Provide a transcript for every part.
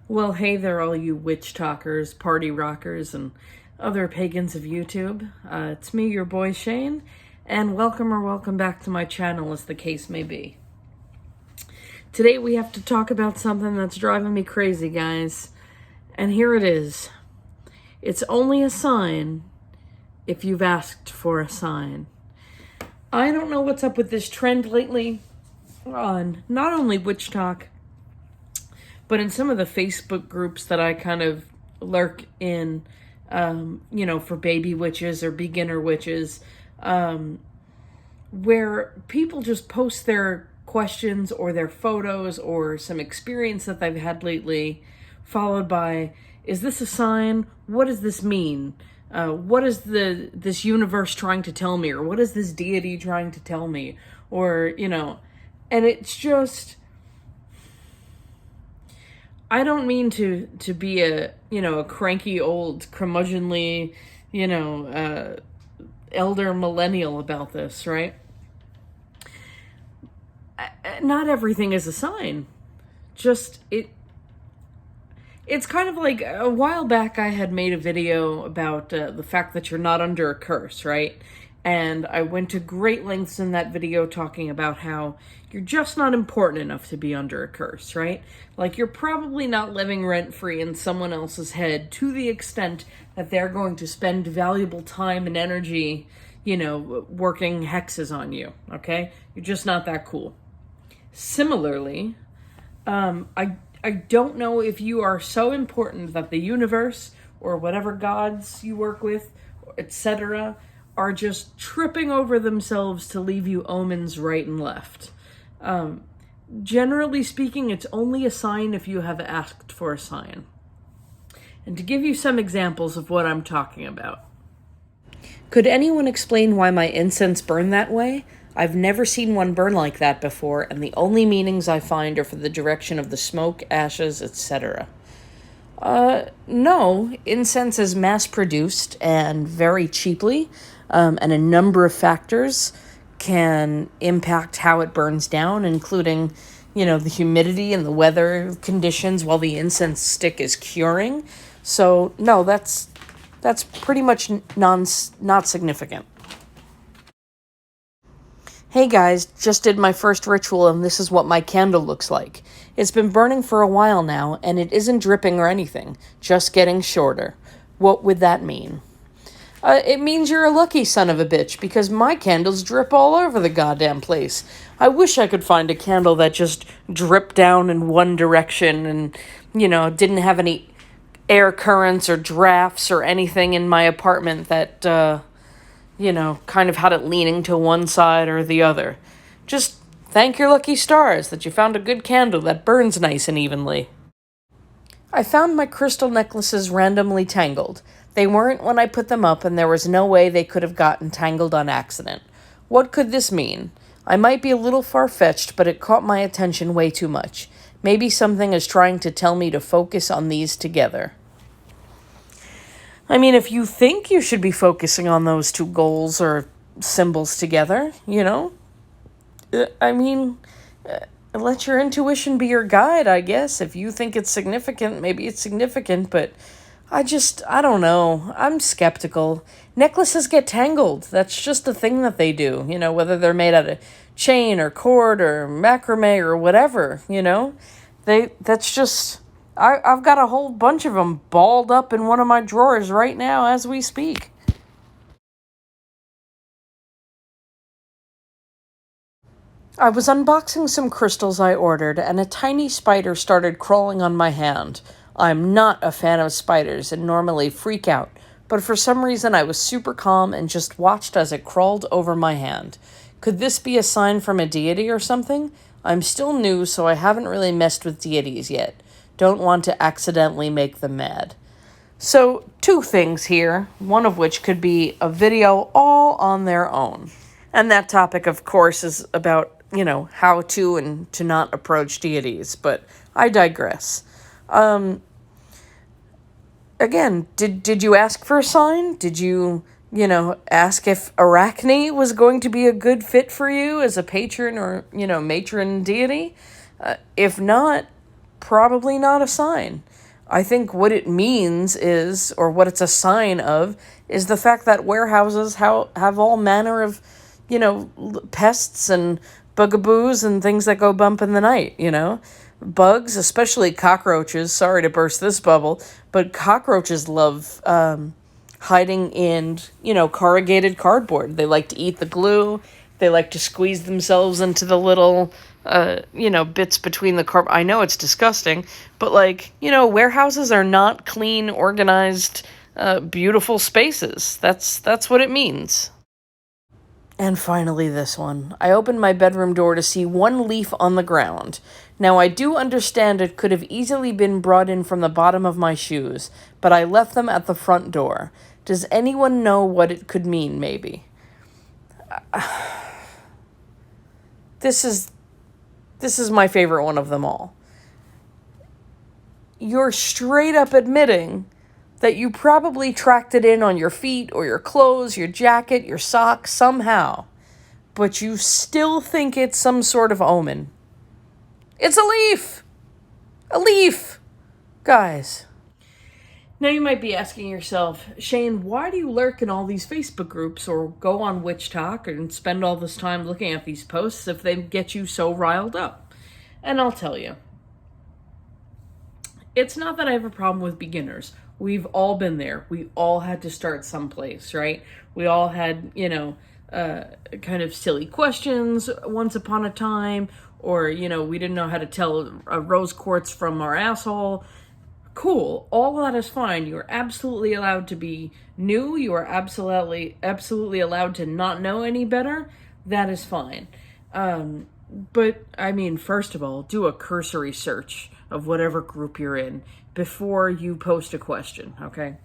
Well, hey there, all you witch talkers, party rockers, and other pagans of YouTube. It's me, your boy Shane, and welcome back to my channel, as the case may be. Today we have to talk about something that's driving me crazy, guys. And here it is. It's only a sign if you've asked for a sign. I don't know what's up with this trend lately on not only witch talk, but in some of the Facebook groups that I kind of lurk in, for baby witches or beginner witches, where people just post their questions or their photos or some experience that they've had lately, followed by, is this a sign? What does this mean? What is this universe trying to tell me? Or what is this deity trying to tell me? Or, and it's just, I don't mean to be a cranky old curmudgeonly, elder millennial about this, right? Not everything is a sign. It's kind of like a while back I had made a video about the fact that you're not under a curse, right? And I went to great lengths in that video talking about how you're just not important enough to be under a curse, right? Like, you're probably not living rent-free in someone else's head to the extent that they're going to spend valuable time and energy, working hexes on you, okay? You're just not that cool. Similarly, I don't know if you are so important that the universe or whatever gods you work with, etc., are just tripping over themselves to leave you omens right and left. Generally speaking, it's only a sign if you have asked for a sign. And to give you some examples of what I'm talking about. Could anyone explain why my incense burned that way? I've never seen one burn like that before, and the only meanings I find are for the direction of the smoke, ashes, etc. No. Incense is mass-produced and very cheaply, and a number of factors can impact how it burns down, including, the humidity and the weather conditions while the incense stick is curing. So, no, that's pretty much not significant. Hey guys, just did my first ritual and this is what my candle looks like. It's been burning for a while now and it isn't dripping or anything, just getting shorter. What would that mean? It means you're a lucky son of a bitch because my candles drip all over the goddamn place. I wish I could find a candle that just dripped down in one direction and, didn't have any air currents or drafts or anything in my apartment that, kind of had it leaning to one side or the other. Just thank your lucky stars that you found a good candle that burns nice and evenly. I found my crystal necklaces randomly tangled. They weren't when I put them up, and there was no way they could have gotten tangled on accident. What could this mean? I might be a little far-fetched, but it caught my attention way too much. Maybe something is trying to tell me to focus on these together. I mean, if you think you should be focusing on those two goals or symbols together, let your intuition be your guide, I guess. If you think it's significant, maybe it's significant, but I don't know. I'm skeptical. Necklaces get tangled. That's just a thing that they do, whether they're made out of chain or cord or macrame or whatever, I've got a whole bunch of them balled up in one of my drawers right now as we speak. I was unboxing some crystals I ordered, and a tiny spider started crawling on my hand. I'm not a fan of spiders and normally freak out, but for some reason I was super calm and just watched as it crawled over my hand. Could this be a sign from a deity or something? I'm still new, so I haven't really messed with deities yet. Don't want to accidentally make them mad. So, two things here, one of which could be a video all on their own. And that topic, of course, is about, how to and to not approach deities, but I digress. Again, did you ask for a sign? Did you, ask if Arachne was going to be a good fit for you as a patron or, matron deity? If not, probably not a sign. I think what it means is, or what it's a sign of, is the fact that warehouses have all manner of, pests and bugaboos and things that go bump in the night, Bugs, especially cockroaches. Sorry to burst this bubble, but cockroaches love hiding in, corrugated cardboard. They like to eat the glue. They like to squeeze themselves into the little, bits between the carb. I know it's disgusting, but warehouses are not clean, organized, beautiful spaces. That's what it means. And finally, this one. I opened my bedroom door to see one leaf on the ground. Now, I do understand it could have easily been brought in from the bottom of my shoes, but I left them at the front door. Does anyone know what it could mean, maybe? This is my favorite one of them all. You're straight up admitting that you probably tracked it in on your feet or your clothes, your jacket, your socks, somehow. But you still think it's some sort of omen. It's a leaf! A leaf! Guys. Now you might be asking yourself, Shane, why do you lurk in all these Facebook groups or go on Witch Talk and spend all this time looking at these posts if they get you so riled up? And I'll tell you. It's not that I have a problem with beginners. We've all been there. We all had to start someplace, right? We all had, kind of silly questions once upon a time, or, we didn't know how to tell a rose quartz from our asshole. Cool. All of that is fine. You're absolutely allowed to be new. You are absolutely allowed to not know any better. That is fine. But, first of all, do a cursory search of whatever group you're in before you post a question, okay?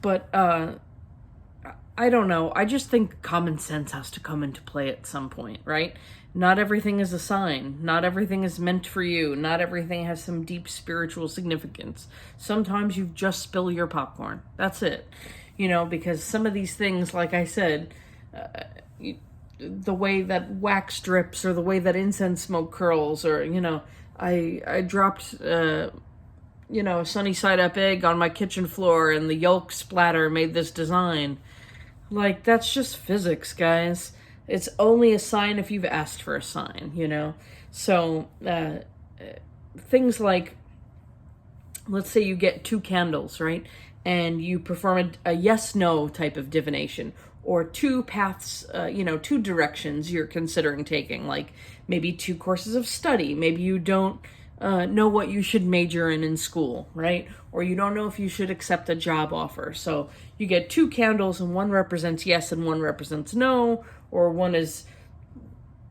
But, I don't know. I just think common sense has to come into play at some point, right? Not everything is a sign. Not everything is meant for you. Not everything has some deep spiritual significance. Sometimes you just spill your popcorn. That's it. Because some of these things, like I said, the way that wax drips or the way that incense smoke curls or, I dropped, a sunny side up egg on my kitchen floor and the yolk splatter made this design. That's just physics, guys. It's only a sign if you've asked for a sign, So, things like, let's say you get 2 candles, right? And you perform a yes-no type of divination, or 2 paths, 2 directions you're considering taking, like maybe 2 courses of study. Maybe you don't know what you should major in school, right? Or you don't know if you should accept a job offer. So you get 2 candles and one represents yes and one represents no, or one is,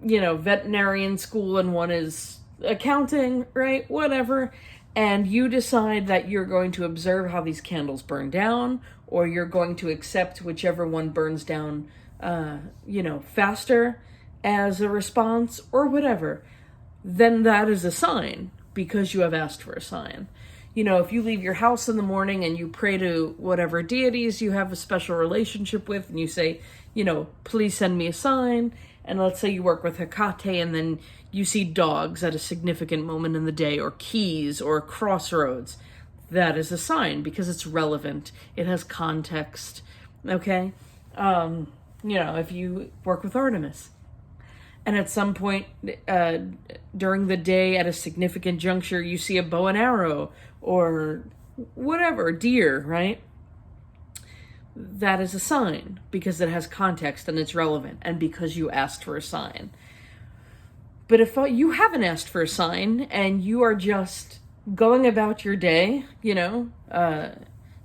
veterinarian school and one is accounting, right? Whatever. And you decide that you're going to observe how these candles burn down, or you're going to accept whichever one burns down, faster as a response, or whatever. Then that is a sign, because you have asked for a sign. If you leave your house in the morning and you pray to whatever deities you have a special relationship with, and you say, please send me a sign, and let's say you work with Hecate, and then you see dogs at a significant moment in the day, or keys, or crossroads, that is a sign, because it's relevant. It has context, okay? If you work with Artemis, and at some point during the day at a significant juncture, you see a bow and arrow, or whatever, deer, right? That is a sign, because it has context and it's relevant, and because you asked for a sign. But if you haven't asked for a sign, and you are just going about your day,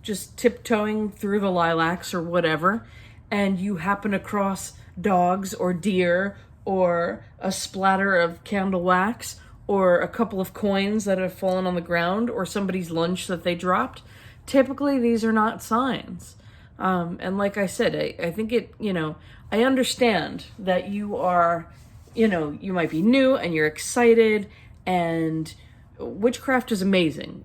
just tiptoeing through the lilacs or whatever, and you happen across dogs or deer or a splatter of candle wax or a couple of coins that have fallen on the ground or somebody's lunch that they dropped, typically these are not signs. And like I said, I think I understand that you are, you might be new and you're excited, and witchcraft is amazing.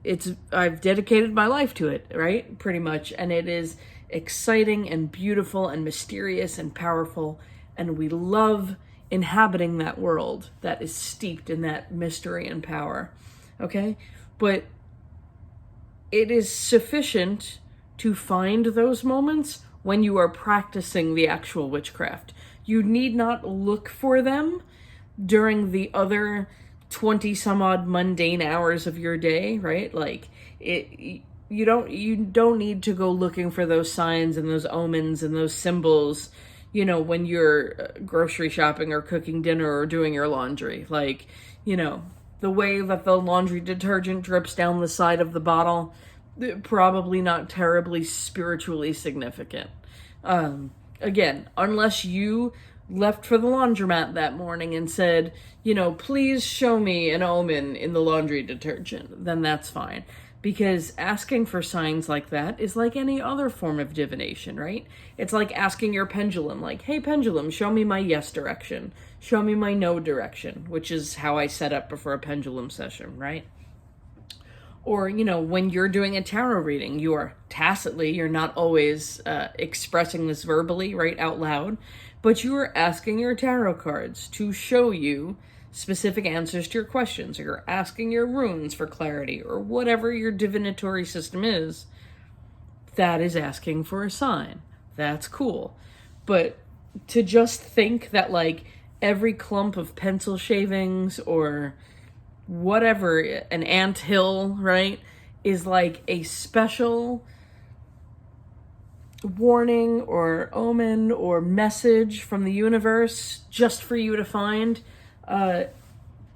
I've dedicated my life to it, right? Pretty much. And it is exciting and beautiful and mysterious and powerful. And we love inhabiting that world that is steeped in that mystery and power. Okay? But it is sufficient to find those moments when you are practicing the actual witchcraft. You need not look for them during the other 20 some odd mundane hours of your day, right? Like you don't need to go looking for those signs and those omens and those symbols, when you're grocery shopping or cooking dinner or doing your laundry. Like, the way that the laundry detergent drips down the side of the bottle, probably not terribly spiritually significant. Again, unless you left for the laundromat that morning and said, please show me an omen in the laundry detergent, then that's fine. Because asking for signs like that is like any other form of divination, right? It's like asking your pendulum, like, hey, pendulum, show me my yes direction. Show me my no direction, which is how I set up before a pendulum session, right? Or, when you're doing a tarot reading, you're not always expressing this verbally, right, out loud, but you are asking your tarot cards to show you specific answers to your questions, or you're asking your runes for clarity, or whatever your divinatory system is. That is asking for a sign. That's cool. But to just think that, like, every clump of pencil shavings or whatever, an anthill, right, is like a special warning or omen or message from the universe just for you to find,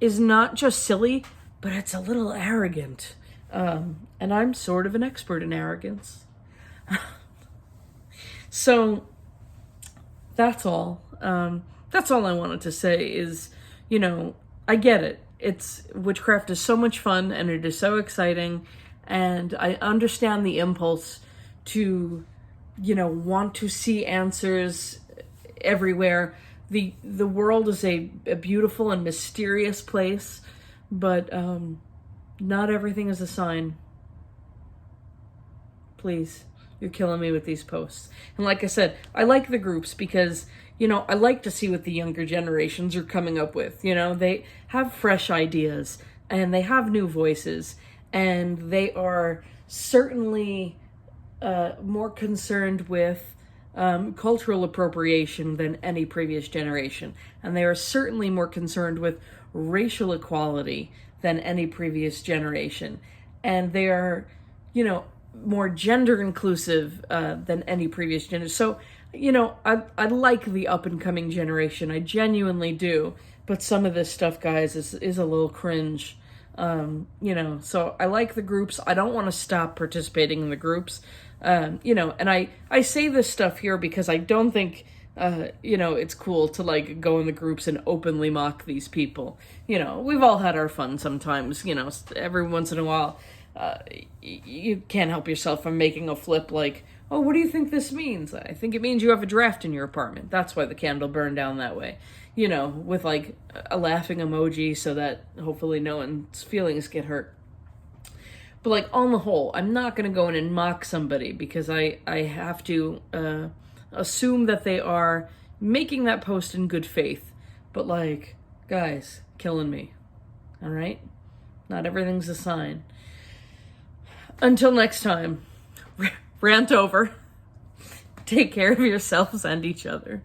is not just silly, but it's a little arrogant. And I'm sort of an expert in arrogance. So that's all. That's all I wanted to say is, I get it. Witchcraft is so much fun and it is so exciting, and I understand the impulse to, want to see answers everywhere. The world is a beautiful and mysterious place, but not everything is a sign. Please, you're killing me with these posts. And like I said, I like the groups because, I like to see what the younger generations are coming up with. They have fresh ideas and they have new voices, and they are certainly more concerned with cultural appropriation than any previous generation. And they are certainly more concerned with racial equality than any previous generation. And they are, more gender inclusive than any previous generation. So, I like the up and coming generation. I genuinely do. But some of this stuff, guys, is a little cringe. So I like the groups. I don't want to stop participating in the groups. And I say this stuff here because I don't think, it's cool to like go in the groups and openly mock these people. We've all had our fun sometimes, every once in a while, you can't help yourself from making a flip like, oh, what do you think this means? I think it means you have a draft in your apartment. That's why the candle burned down that way. With like a laughing emoji so that hopefully no one's feelings get hurt. But like on the whole, I'm not going to go in and mock somebody because I have to assume that they are making that post in good faith. But like, guys, killing me. All right? Not everything's a sign. Until next time, rant over. Take care of yourselves and each other.